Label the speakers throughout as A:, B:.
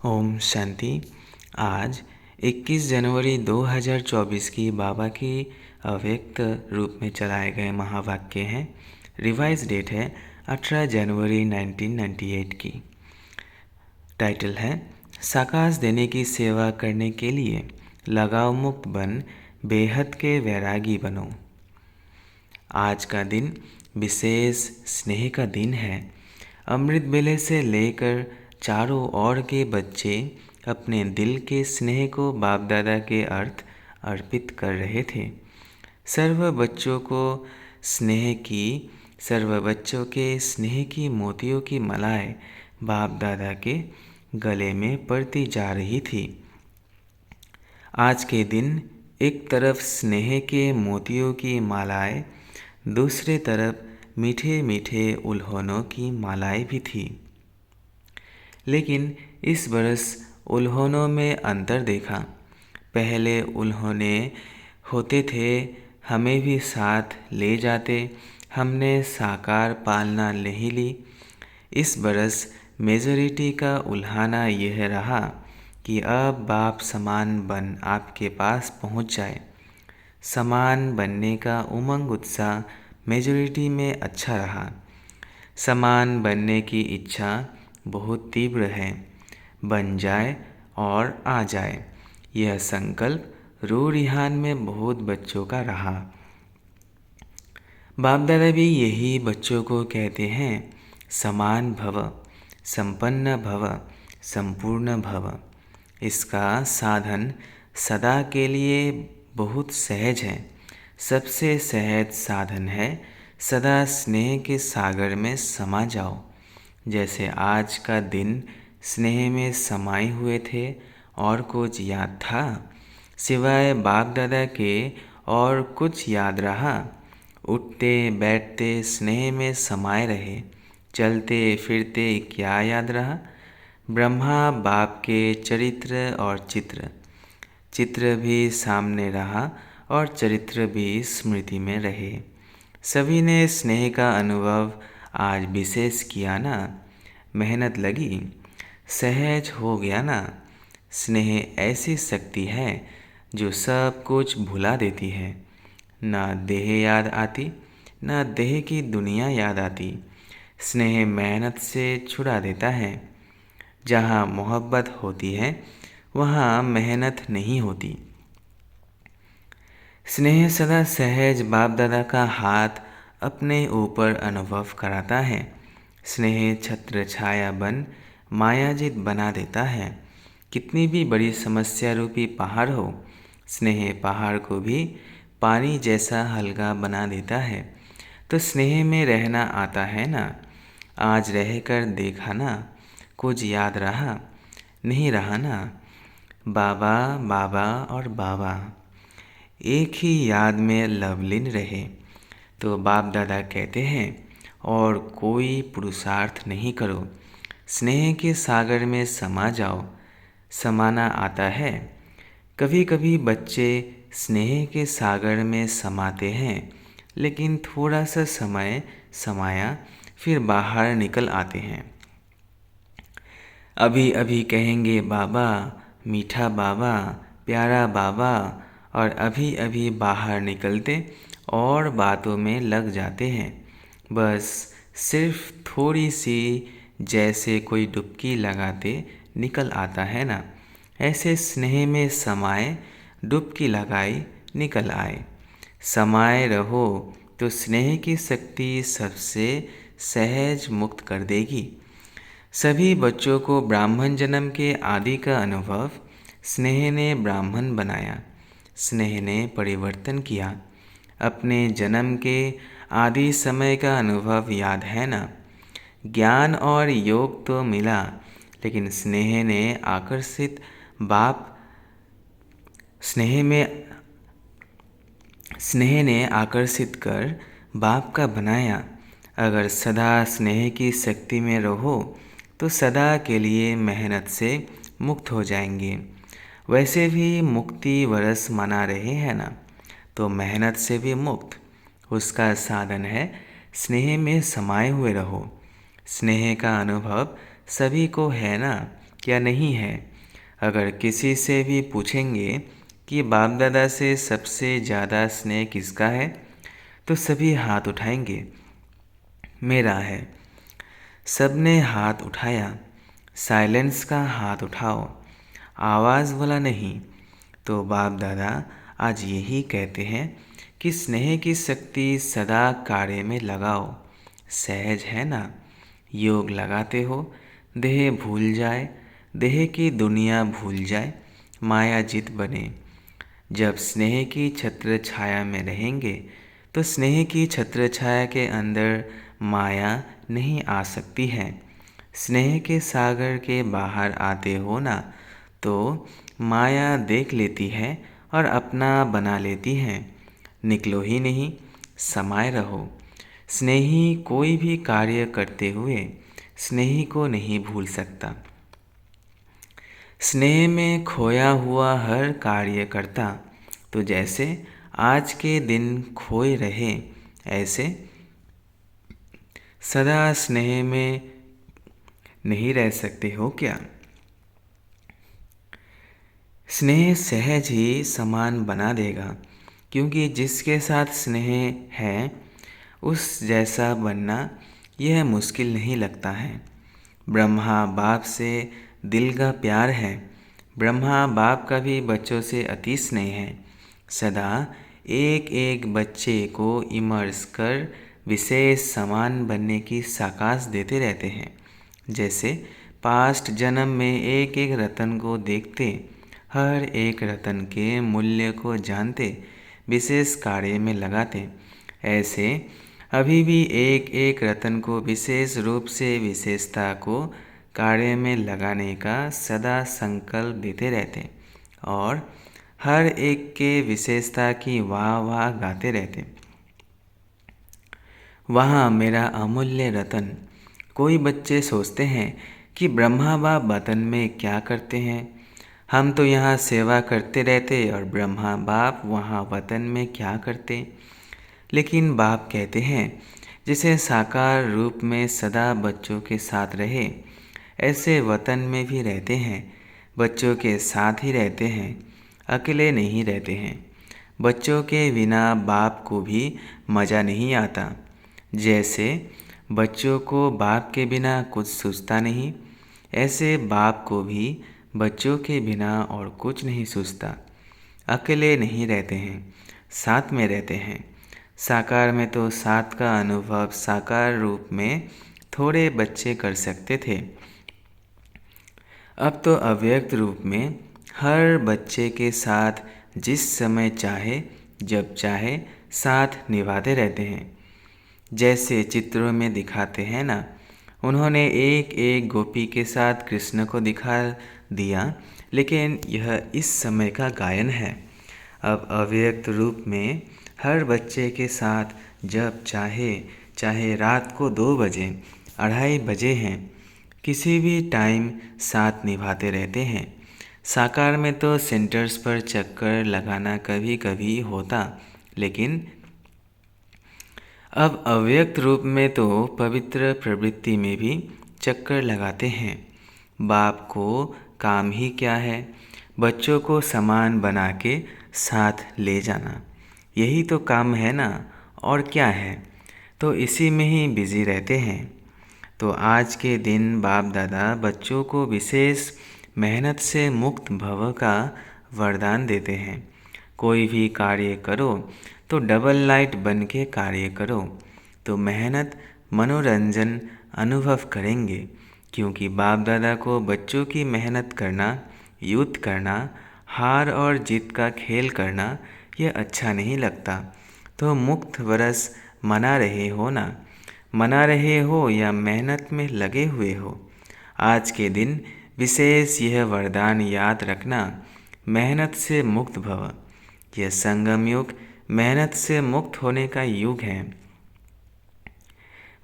A: ओम शांति। आज 21 जनवरी 2024 की बाबा की अव्यक्त रूप में चलाए गए महावाक्य हैं। रिवाइज डेट है 18 जनवरी 1998 की। टाइटल है साकाश देने की सेवा करने के लिए लगाव मुक्त बन बेहद के वैरागी बनो। आज का दिन विशेष स्नेह का दिन है। अमृत बेले से लेकर चारों ओर के बच्चे अपने दिल के स्नेह को बाप दादा के अर्थ अर्पित कर रहे थे। सर्व बच्चों के स्नेह की मोतियों की मालाएं बाप दादा के गले में पड़ती जा रही थी। आज के दिन एक तरफ स्नेह के मोतियों की मालाएं, दूसरी तरफ मीठे मीठे उल्हानों की मालाएं भी थी। लेकिन इस बरस उल्हानों में अंतर देखा। पहले उल्हाने होते थे, हमें भी साथ ले जाते, हमने साकार पालना नहीं ली। इस बरस मेजॉरिटी का उल्हाना यह रहा कि अब बाप समान बन आपके पास पहुंच जाए। समान बनने का उमंग उत्साह मेजॉरिटी में अच्छा रहा। समान बनने की इच्छा बहुत तीव्र है। बन जाए और आ जाए, यह संकल्प रूह-रिहान में बहुत बच्चों का रहा। बाप दादा भी यही बच्चों को कहते हैं, समान भव, संपन्न भव, संपूर्ण भव। इसका साधन सदा के लिए बहुत सहज है। सबसे सहज साधन है सदा स्नेह के सागर में समा जाओ। जैसे आज का दिन स्नेह में समाये हुए थे और कुछ याद था सिवाय बाप दादा के और कुछ याद रहा। उठते बैठते स्नेह में समाये रहे, चलते फिरते क्या याद रहा? ब्रह्मा बाप के चरित्र और चित्र भी सामने रहा और चरित्र भी स्मृति में रहे। सभी ने स्नेह का अनुभव आज विशेष किया ना। मेहनत लगी, सहज हो गया ना। स्नेह ऐसी शक्ति है जो सब कुछ भुला देती है। ना देह याद आती, ना देह की दुनिया याद आती। स्नेह मेहनत से छुड़ा देता है। जहाँ मोहब्बत होती है वहाँ मेहनत नहीं होती। स्नेह सदा सहज बाप दादा का हाथ अपने ऊपर अनुभव कराता है। स्नेह छत्र छाया बन मायाजित बना देता है। कितनी भी बड़ी समस्या रूपी पहाड़ हो, स्नेह पहाड़ को भी पानी जैसा हल्का बना देता है। तो स्नेह में रहना आता है ना। आज रहकर देखा ना, कुछ याद रहा नहीं रहा ना। बाबा बाबा और बाबा एक ही याद में लवलीन रहे। तो बाप दादा कहते हैं, और कोई पुरुषार्थ नहीं करो, स्नेह के सागर में समा जाओ। समाना आता है। कभी कभी बच्चे स्नेह के सागर में समाते हैं, लेकिन थोड़ा सा समय समाया फिर बाहर निकल आते हैं। अभी अभी कहेंगे बाबा, मीठा बाबा, प्यारा बाबा, और अभी अभी बाहर निकलते और बातों में लग जाते हैं। बस सिर्फ थोड़ी सी, जैसे कोई डुबकी लगाते निकल आता है ना, ऐसे स्नेह में समाये डुबकी लगाई निकल आए। समाये रहो तो स्नेह की शक्ति सबसे सहज मुक्त कर देगी। सभी बच्चों को ब्राह्मण जन्म के आदि का अनुभव स्नेह ने ब्राह्मण बनाया। स्नेह ने परिवर्तन किया। अपने जन्म के आदि समय का अनुभव याद है ना। ज्ञान और योग तो मिला, लेकिन स्नेह ने आकर्षित कर बाप का बनाया। अगर सदा स्नेह की शक्ति में रहो तो सदा के लिए मेहनत से मुक्त हो जाएंगे। वैसे भी मुक्ति वर्ष मना रहे हैं ना, तो मेहनत से भी मुक्त। उसका साधन है स्नेह में समाये हुए रहो। स्नेह का अनुभव सभी को है ना, क्या नहीं है? अगर किसी से भी पूछेंगे कि बाप दादा से सबसे ज़्यादा स्नेह किसका है, तो सभी हाथ उठाएंगे, मेरा है। सबने हाथ उठाया। साइलेंस का हाथ उठाओ, आवाज़ वाला नहीं। तो बाप दादा आज यही कहते हैं कि स्नेह की शक्ति सदा कार्य में लगाओ। सहज है ना? योग लगाते हो, देह भूल जाए, देह की दुनिया भूल जाए, माया जित बने। जब स्नेह की छत्र छाया में रहेंगे तो स्नेह की छत्र छाया के अंदर माया नहीं आ सकती है। स्नेह के सागर के बाहर आते हो ना तो माया देख लेती है और अपना बना लेती है। निकलो ही नहीं, समाये रहो। स्नेही कोई भी कार्य करते हुए स्नेही को नहीं भूल सकता। स्नेह में खोया हुआ हर कार्य करता, तो जैसे आज के दिन खोए रहे, ऐसे सदा स्नेह में नहीं रह सकते हो क्या? स्नेह सहज ही समान बना देगा, क्योंकि जिसके साथ स्नेह है उस जैसा बनना यह मुश्किल नहीं लगता है। ब्रह्मा बाप से दिल का प्यार है। ब्रह्मा बाप का भी बच्चों से अति स्नेह है। सदा एक एक बच्चे को इमर्स कर विशेष समान बनने की साकाश देते रहते हैं। जैसे पास्ट जन्म में एक एक रतन को देखते, हर एक रतन के मूल्य को जानते, विशेष कार्य में लगाते, ऐसे अभी भी एक एक रतन को विशेष रूप से विशेषता को कार्य में लगाने का सदा संकल्प देते रहते और हर एक के विशेषता की वाह वाह गाते रहते। वहाँ मेरा अमूल्य रतन। कोई बच्चे सोचते हैं कि ब्रह्मा बाप वतन में क्या करते हैं? हम तो यहाँ सेवा करते रहते और ब्रह्मा बाप वहाँ वतन में क्या करते? लेकिन बाप कहते हैं जिसे साकार रूप में सदा बच्चों के साथ रहे, ऐसे वतन में भी रहते हैं, बच्चों के साथ ही रहते हैं, अकेले नहीं रहते हैं। बच्चों के बिना बाप को भी मज़ा नहीं आता। जैसे बच्चों को बाप के बिना कुछ सूझता नहीं, ऐसे बाप को भी बच्चों के बिना और कुछ नहीं सूझता। अकेले नहीं रहते हैं, साथ में रहते हैं। साकार में तो साथ का अनुभव साकार रूप में थोड़े बच्चे कर सकते थे। अब तो अव्यक्त रूप में हर बच्चे के साथ जिस समय चाहे जब चाहे साथ निभाते रहते हैं। जैसे चित्रों में दिखाते हैं ना, उन्होंने एक एक गोपी के साथ कृष्ण को दिखा दिया, लेकिन यह इस समय का गायन है। अब अव्यक्त रूप में हर बच्चे के साथ जब चाहे, चाहे रात को 2 बजे 2:30 बजे हैं, किसी भी टाइम साथ निभाते रहते हैं। साकार में तो सेंटर्स पर चक्कर लगाना कभी कभी होता, लेकिन अब अव्यक्त रूप में तो पवित्र प्रवृत्ति में भी चक्कर लगाते हैं। बाप को काम ही क्या है? बच्चों को समान बना के साथ ले जाना, यही तो काम है ना, और क्या है? तो इसी में ही बिजी रहते हैं। तो आज के दिन बाप दादा बच्चों को विशेष मेहनत से मुक्त भव का वरदान देते हैं। कोई भी कार्य करो तो डबल लाइट बन के कार्य करो, तो मेहनत मनोरंजन अनुभव करेंगे, क्योंकि बाप दादा को बच्चों की मेहनत करना, युद्ध करना, हार और जीत का खेल करना यह अच्छा नहीं लगता। तो मुक्त वर्ष मना रहे हो ना, मना रहे हो या मेहनत में लगे हुए हो, आज के दिन विशेष यह वरदान याद रखना, मेहनत से मुक्त भव। यह संगम युग मेहनत से मुक्त होने का युग है,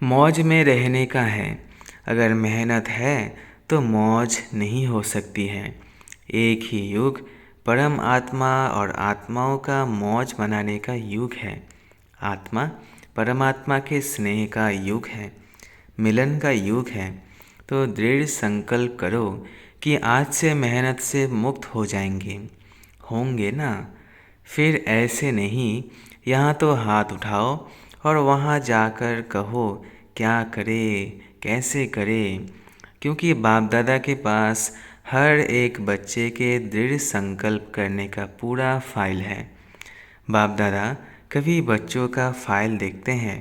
A: मौज में रहने का है। अगर मेहनत है तो मौज नहीं हो सकती है। एक ही युग परम आत्मा और आत्माओं का मौज मनाने का युग है। आत्मा परमात्मा के स्नेह का युग है, मिलन का युग है। तो दृढ़ संकल्प करो कि आज से मेहनत से मुक्त हो जाएंगे, होंगे ना? फिर ऐसे नहीं, यहाँ तो हाथ उठाओ और वहाँ जाकर कहो क्या करे, कैसे करे। क्योंकि बाप दादा के पास हर एक बच्चे के दृढ़ संकल्प करने का पूरा फाइल है। बाप दादा कभी बच्चों का फाइल देखते हैं,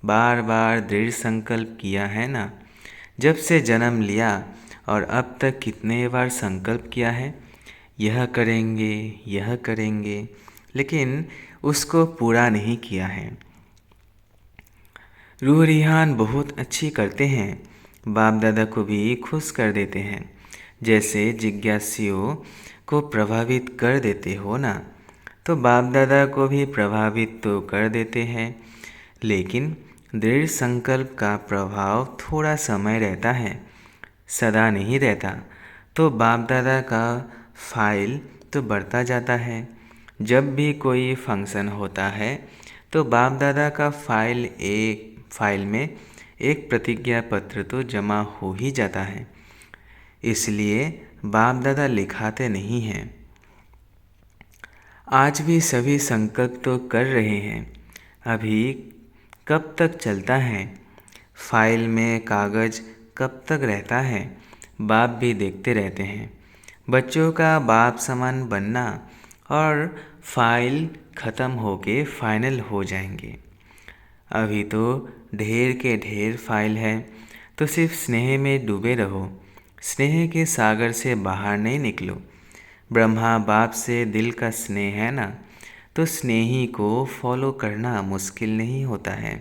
A: बार बार दृढ़ संकल्प किया है ना? जब से जन्म लिया और अब तक कितने बार संकल्प किया है, यह करेंगे, यह करेंगे, लेकिन उसको पूरा नहीं किया है। रूह रिहान बहुत अच्छी करते हैं, बाप दादा को भी खुश कर देते हैं, जैसे जिज्ञासियों को प्रभावित कर देते हो ना, तो बाप दादा को भी प्रभावित तो कर देते हैं। लेकिन दृढ़ संकल्प का प्रभाव थोड़ा समय रहता है, सदा नहीं रहता। तो बाप दादा का फाइल तो बढ़ता जाता है। जब भी कोई फंक्शन होता है तो बाप दादा का फाइल में एक प्रतिज्ञा पत्र तो जमा हो ही जाता है। इसलिए बाप दादा लिखाते नहीं हैं। आज भी सभी संकल्प तो कर रहे हैं। अभी कब तक चलता है? फाइल में कागज़ कब तक रहता है? बाप भी देखते रहते हैं। बच्चों का बाप समान बनना और फाइल ख़त्म होके फाइनल हो जाएंगे। अभी तो ढेर के ढेर फाइल है, तो सिर्फ स्नेह में डूबे रहो। स्नेह के सागर से बाहर नहीं निकलो। ब्रह्मा बाप से दिल का स्नेह है ना, तो स्नेही को फॉलो करना मुश्किल नहीं होता है।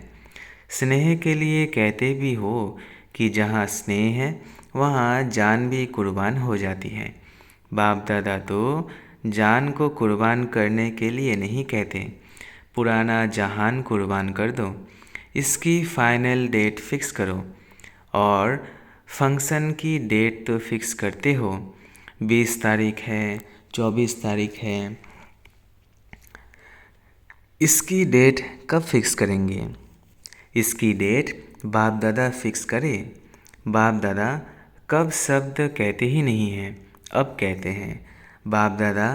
A: स्नेह के लिए कहते भी हो कि जहाँ स्नेह है वहाँ जान भी कुर्बान हो जाती है। बाप दादा तो जान को कुर्बान करने के लिए नहीं कहते, पुराना जहान कुर्बान कर दो, इसकी फाइनल डेट फिक्स करो। और फंक्शन की डेट तो फिक्स करते हो, 20 तारीख है, 24 तारीख है, इसकी डेट कब फिक्स करेंगे? इसकी डेट बाप दादा फिक्स करे। बाप दादा कब शब्द कहते ही नहीं हैं, अब कहते हैं। बाप दादा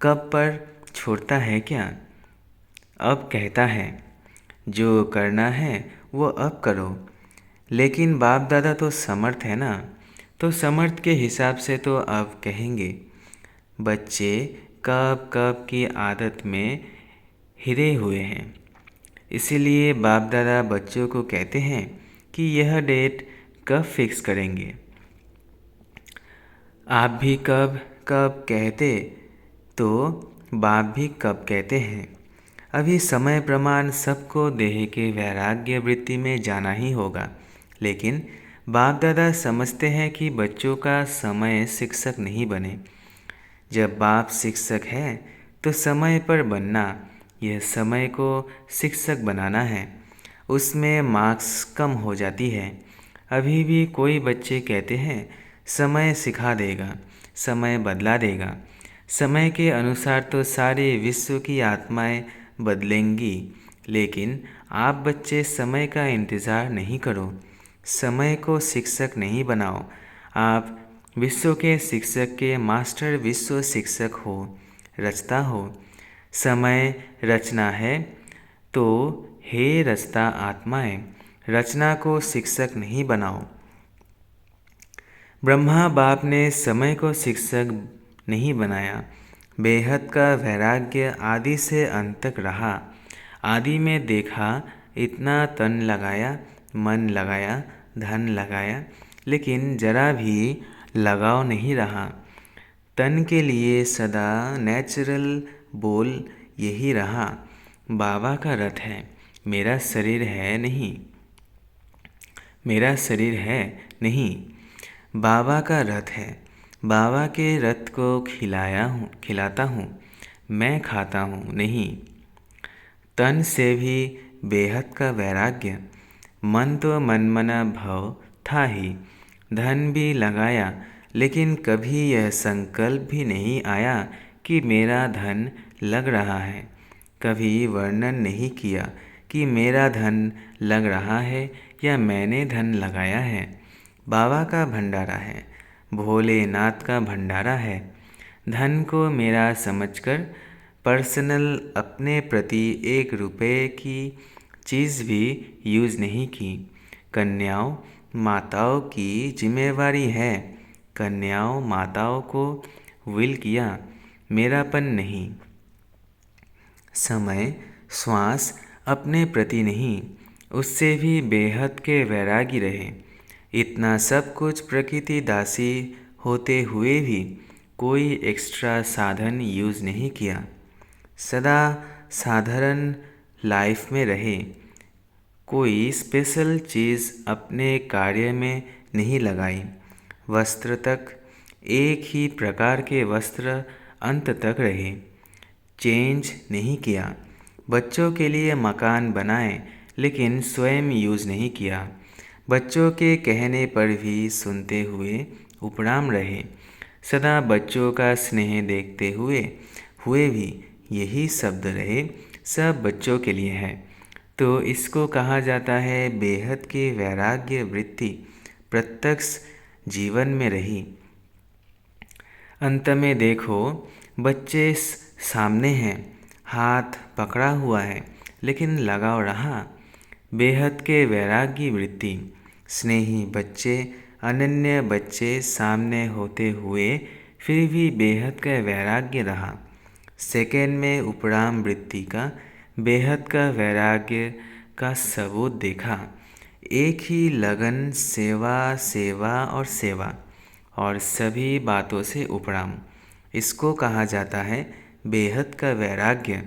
A: कब पर छोड़ता है क्या? अब कहता है। जो करना है वो अब करो। लेकिन बाप दादा तो समर्थ है ना, तो समर्थ के हिसाब से तो अब कहेंगे। बच्चे कब कब की आदत में हिरे हुए हैं, इसीलिए बाप दादा बच्चों को कहते हैं कि यह डेट कब फिक्स करेंगे। आप भी कब कब कहते तो बाप भी कब कहते हैं। अभी समय प्रमाण सबको देह के वैराग्य वृत्ति में जाना ही होगा, लेकिन बाप दादा समझते हैं कि बच्चों का समय शिक्षक नहीं बने। जब बाप शिक्षक है तो समय पर बनना, यह समय को शिक्षक बनाना है। उसमें मार्क्स कम हो जाती है। अभी भी कोई बच्चे कहते हैं समय सिखा देगा, समय बदला देगा। समय के अनुसार तो सारे विश्व की आत्माएं बदलेंगी, लेकिन आप बच्चे समय का इंतज़ार नहीं करो। समय को शिक्षक नहीं बनाओ। आप विश्व के शिक्षक के मास्टर विश्व शिक्षक हो, रचता हो। समय रचना है तो हे रचता आत्माएं, रचना को शिक्षक नहीं बनाओ। ब्रह्मा बाप ने समय को शिक्षक नहीं बनाया। बेहद का वैराग्य आदि से अंत तक रहा। आदि में देखा, इतना तन लगाया, मन लगाया, धन लगाया, लेकिन जरा भी लगाव नहीं रहा। तन के लिए सदा नेचुरल बोल यही रहा, बाबा का रथ है, मेरा शरीर है नहीं, मेरा शरीर है नहीं, बाबा का रथ है। बाबा के रथ को खिलाता हूँ, मैं खाता हूँ नहीं। तन से भी बेहद का वैराग्य, मन तो मनमना भव था ही। धन भी लगाया, लेकिन कभी यह संकल्प भी नहीं आया कि मेरा धन लग रहा है। कभी वर्णन नहीं किया कि मेरा धन लग रहा है या मैंने धन लगाया है। बाबा का भंडारा है, भोलेनाथ का भंडारा है। धन को मेरा समझकर पर्सनल अपने प्रति 1 रुपये की चीज़ भी यूज़ नहीं की। कन्याओं माताओं की जिम्मेवारी है। कन्याओं माताओं को विल किया, मेरापन नहीं। समय श्वास अपने प्रति नहीं, उससे भी बेहद के वैरागी रहे। इतना सब कुछ प्रकृति दासी होते हुए भी कोई एक्स्ट्रा साधन यूज़ नहीं किया। सदा साधारण लाइफ में रहे। कोई स्पेशल चीज़ अपने कार्य में नहीं लगाई। वस्त्र तक एक ही प्रकार के वस्त्र अंत तक रहे, चेंज नहीं किया। बच्चों के लिए मकान बनाए लेकिन स्वयं यूज़ नहीं किया। बच्चों के कहने पर भी सुनते हुए उपराम रहे। सदा बच्चों का स्नेह देखते हुए भी यही शब्द रहे, सब बच्चों के लिए है। तो इसको कहा जाता है बेहद की वैराग्य वृत्ति प्रत्यक्ष जीवन में रही। अंत में देखो, बच्चे सामने हैं, हाथ पकड़ा हुआ है लेकिन लगाव रहा। बेहद के वैराग्य वृत्ति, स्नेही बच्चे, अनन्य बच्चे सामने होते हुए फिर भी बेहद का वैराग्य रहा। सेकेंड में उपराम वृत्ति का बेहद का वैराग्य का सबूत देखा। एक ही लगन, सेवा सेवा और सेवा और सभी बातों से उपराम, इसको कहा जाता है बेहद का वैराग्य।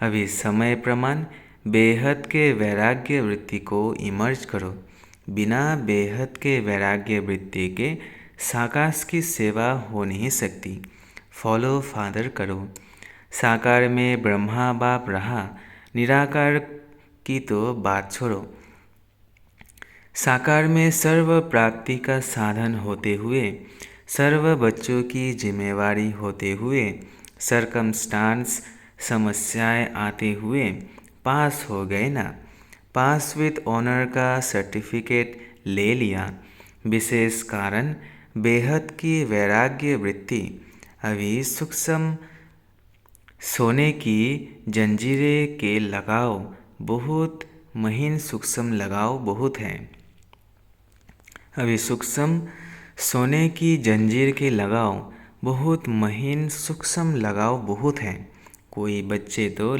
A: अभी समय प्रमाण बेहद के वैराग्य वृत्ति को इमर्ज करो। बिना बेहद के वैराग्य वृत्ति के साकार की सेवा हो नहीं सकती। फॉलो फादर करो। साकार में ब्रह्मा बाप रहा, निराकार की तो बात छोड़ो। साकार में सर्व प्राप्ति का साधन होते हुए, सर्व बच्चों की जिम्मेवारी होते हुए, सरकमस्टांस समस्याएं आते हुए पास हो गए ना। पास विद ऑनर का सर्टिफिकेट ले लिया। विशेष कारण बेहद की वैराग्य वृत्ति। अभी सूक्ष्म सोने की जंजीरें के लगाव बहुत महीन, सूक्ष्म लगाव बहुत हैं। अभी सूक्ष्म सोने की जंजीर के लगाव बहुत महीन, सूक्ष्म लगाव बहुत हैं। कोई बच्चे तो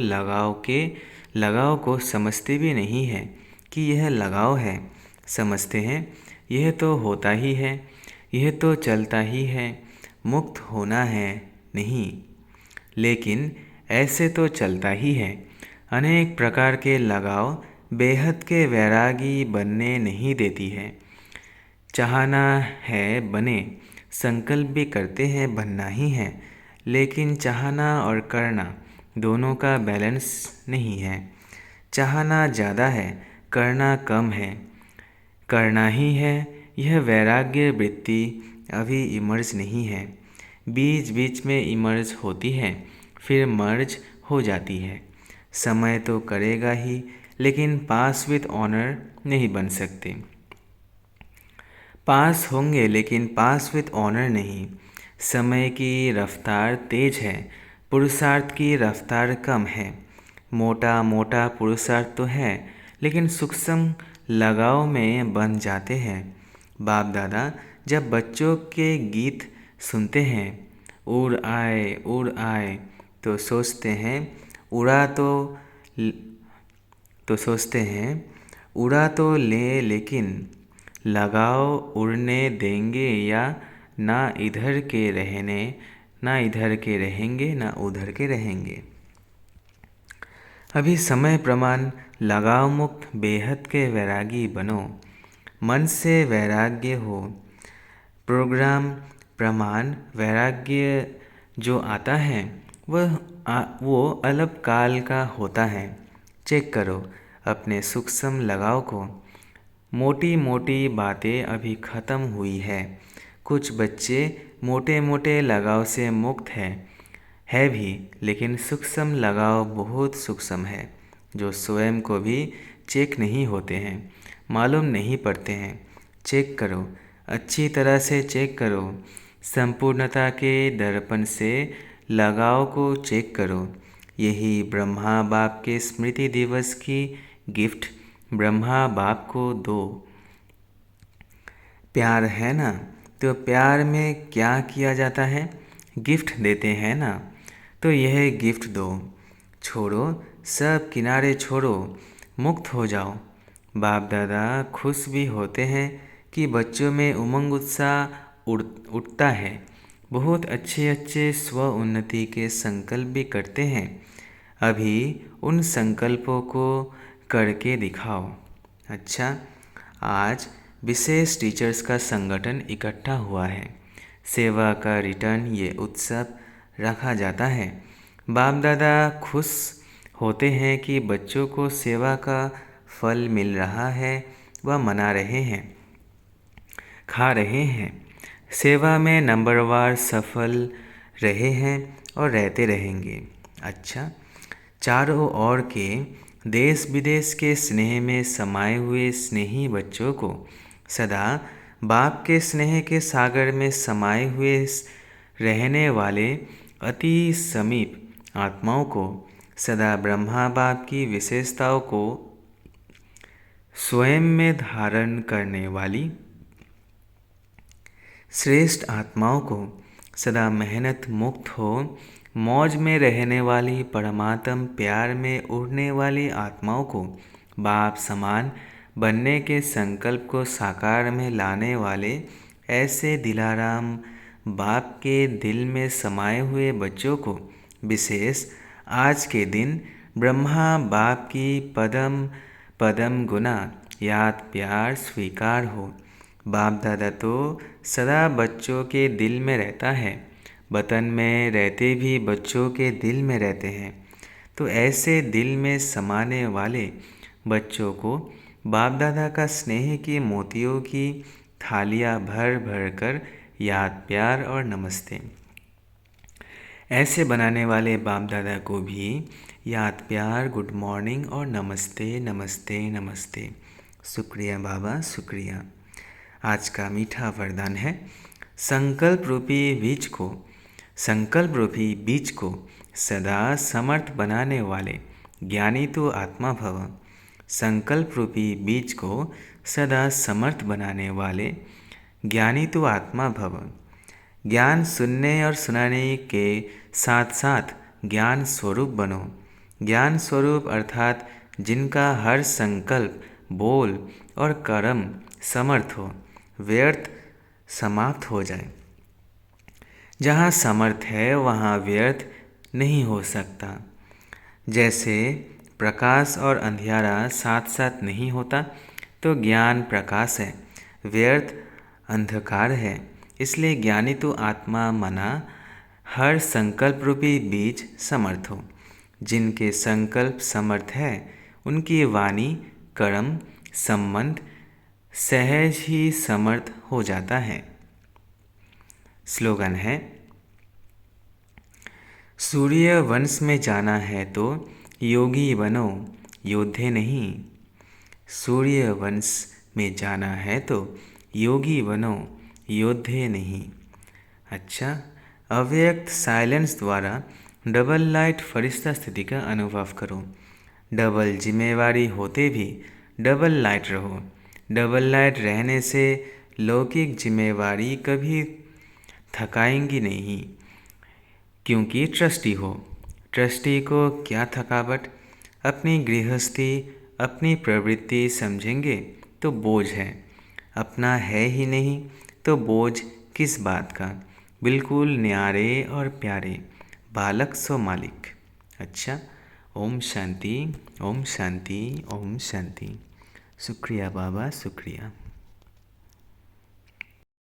A: लगाव को समझते भी नहीं है कि यह लगाव है। समझते हैं यह तो होता ही है, यह तो चलता ही है, मुक्त होना है नहीं। लेकिन ऐसे तो चलता ही है। अनेक प्रकार के लगाव बेहद के वैरागी बनने नहीं देती है। चाहना है बने, संकल्प भी करते हैं बनना ही है, लेकिन चाहना और करना दोनों का बैलेंस नहीं है। चाहना ज़्यादा है, करना कम है। करना ही है, यह वैराग्य वृत्ति अभी इमर्ज नहीं है। बीच बीच में इमर्ज होती है, फिर मर्ज हो जाती है। समय तो करेगा ही, लेकिन पास विद ऑनर नहीं बन सकते। पास होंगे लेकिन पास विद ऑनर नहीं। समय की रफ्तार तेज है, पुरुषार्थ की रफ्तार कम है। मोटा मोटा पुरुषार्थ तो है, लेकिन सूक्ष्म लगाव में बन जाते हैं। बाप दादा जब बच्चों के गीत सुनते हैं, उड़ आए तो सोचते हैं उड़ा तो ले, लेकिन लगाव उड़ने देंगे या ना इधर के रहेंगे ना उधर के रहेंगे। अभी समय प्रमाण लगाव मुक्त बेहद के वैरागी बनो। मन से वैराग्य हो। प्रोग्राम प्रमाण वैराग्य जो आता है वो अलग काल का होता है। चेक करो अपने सूक्ष्म लगाव को। मोटी मोटी बातें अभी ख़त्म हुई है। कुछ बच्चे मोटे मोटे लगाव से मुक्त है भी, लेकिन सूक्ष्म लगाव बहुत सूक्ष्म है, जो स्वयं को भी चेक नहीं होते हैं, मालूम नहीं पड़ते हैं। चेक करो अच्छी तरह से चेक करो। संपूर्णता के दर्पण से लगाव को चेक करो। यही ब्रह्मा बाप के स्मृति दिवस की गिफ्ट ब्रह्मा बाप को दो। प्यार है ना, तो प्यार में क्या किया जाता है? गिफ्ट देते हैं ना, तो यह गिफ्ट दो। छोड़ो सब किनारे छोड़ो, मुक्त हो जाओ। बाप दादा खुश भी होते हैं कि बच्चों में उमंग उत्साह उठता है। बहुत अच्छे अच्छे स्व उन्नति के संकल्प भी करते हैं। अभी उन संकल्पों को करके दिखाओ। अच्छा, आज विशेष टीचर्स का संगठन इकट्ठा हुआ है। सेवा का रिटर्न ये उत्सव रखा जाता है। बाप दादा खुश होते हैं कि बच्चों को सेवा का फल मिल रहा है, वह मना रहे हैं, खा रहे हैं। सेवा में नंबरवार सफल रहे हैं और रहते रहेंगे। अच्छा, चारों ओर के देश विदेश के स्नेह में समाये हुए स्नेही बच्चों को सदा बाप के स्नेह के सागर में समाये हुए रहने वाले अति समीप आत्माओं को सदा ब्रह्मा बाप की विशेषताओं को स्वयं में धारण करने वाली श्रेष्ठ आत्माओं को सदा मेहनत मुक्त हो मौज में रहने वाली परमात्म प्यार में उड़ने वाली आत्माओं को बाप समान बनने के संकल्प को साकार में लाने वाले ऐसे दिलाराम बाप के दिल में समाये हुए बच्चों को विशेष आज के दिन ब्रह्मा बाप की पदम पदम गुना याद प्यार स्वीकार हो। बाप दादा तो सदा बच्चों के दिल में रहता है, वतन में रहते भी बच्चों के दिल में रहते हैं। तो ऐसे दिल में समाने वाले बच्चों को बाप दादा का स्नेह की मोतियों की थालियाँ भर भर कर याद प्यार और नमस्ते। ऐसे बनाने वाले बाप दादा को भी याद प्यार गुड मॉर्निंग और नमस्ते नमस्ते नमस्ते। शुक्रिया बाबा, शुक्रिया। आज का मीठा वरदान है, संकल्प रूपी बीज को सदा समर्थ बनाने वाले ज्ञानी तो आत्मा भव। संकल्प रूपी बीज को सदा समर्थ बनाने वाले ज्ञानी तो आत्मा भव। ज्ञान सुनने और सुनाने के साथ साथ ज्ञान स्वरूप बनो। ज्ञान स्वरूप अर्थात जिनका हर संकल्प, बोल और कर्म समर्थ हो, व्यर्थ समाप्त हो जाए। जहाँ समर्थ है वहाँ व्यर्थ नहीं हो सकता। जैसे प्रकाश और अंधियारा साथ साथ नहीं होता, तो ज्ञान प्रकाश है, व्यर्थ अंधकार है। इसलिए ज्ञानी तो आत्मा मना हर संकल्प रूपी बीज समर्थ हो। जिनके संकल्प समर्थ है उनकी वाणी कर्म संबंध सहज ही समर्थ हो जाता है। स्लोगन है, सूर्य वंश में जाना है तो योगी बनो, योद्धे नहीं। सूर्य वंश में जाना है तो योगी बनो, योद्धे नहीं। अच्छा, अव्यक्त साइलेंस द्वारा डबल लाइट फरिश्ता स्थिति का अनुभव करो। डबल जिम्मेवारी होते भी डबल लाइट रहो। डबल लाइट रहने से लौकिक जिम्मेवारी कभी थकाएंगी नहीं, क्योंकि ट्रस्टी हो। ट्रस्टी को क्या थकावट। अपनी गृहस्थी अपनी प्रवृत्ति समझेंगे तो बोझ है, अपना है ही नहीं तो बोझ किस बात का। बिल्कुल न्यारे और प्यारे, बालक सो मालिक। अच्छा, ओम शांति, ओम शांति, ओम शांति। शुक्रिया बाबा, शुक्रिया।